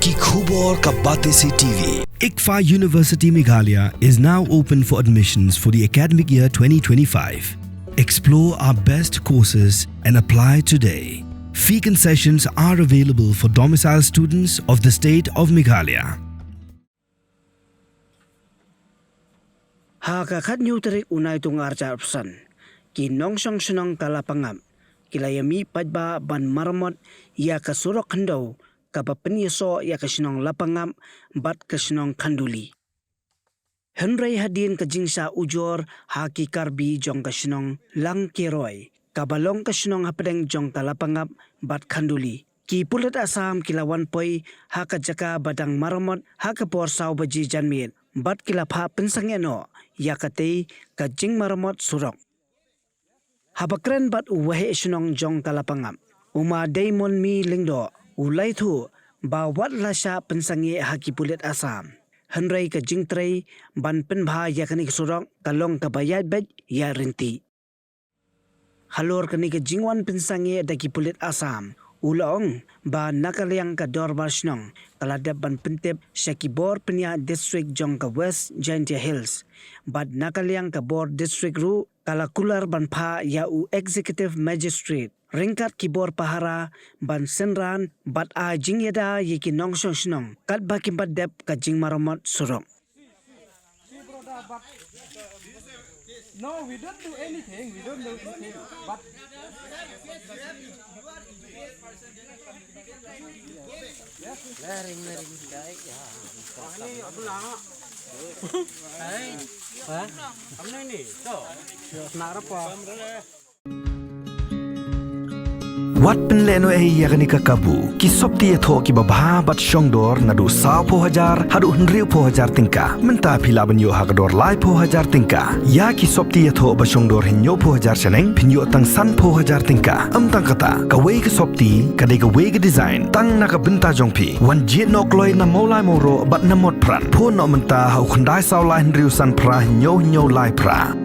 Ki khubor ka bate se TV. ICFA University Meghalaya is now open for admissions for the academic year 2025. Explore our best courses and apply today. Fee concessions are available for domicile students of the state of Meghalaya. Hakakat nyutrik unay tung arca arpsan. Kinong Shnong ka Lapangap. Kilayami padba ban Maramot ya ka surok kandaw kapapaniso ya ka Shnong Lapangap bat ka Shnong Kanduli. Henry hadin ka jingsa ujor haki karbi jong ka Shnong lang kiroy. Kabalong ka Shnong hapadeng jong ka Lapangap bat Kanduli. Ki Pulit Assam kilawan poy haka jaka badang Maramot haka porsaw baji janmit bat kilapha Pynsangeh no yakate ka Jingmaramot surok. Habakren bat uwahe Shnong jong ka Lapangap. Uma daimon mi lingdo ulay thu ba wat lasya Pynsangeh haki Pulit Assam. Henry ka jingtray ban penbha yakani surok kalong kabayad bed ya rinti. Halor kani ka jingwan Pynsangeh daki Pulit Assam. Ulong ba nakaliang ka dorbar Shnong kaladap ban pentip Shakibor Penya District jong ka West Jaintia Hills. Bad nakaliang ka Bor District ru kalakular ban pa yau Executive Magistrate. Ringkat kibor pahara ban senran bat a jingyada yiki nongsong Shnong kat bakim dep ka Jingmaramot surok. No, we don't do anything. But Wat penleno yakani kakabu ki sopti etho ki babha bat shongdor nadu saw po hajar hadu hundriu po hajar tingka menta phila banyo hakador lai po hajar tingka ya ki sopti etho ba shongdor hinyo po hajar chaneng pinyo tang san po hajar tingka tang kata ka we ki sopti ka de ka we ki design tang na ka benta jongpi wan jit nok loi na molai moro bat na mot pran po no menta hau khandai saw lai hundriu san pra hinyo lai pra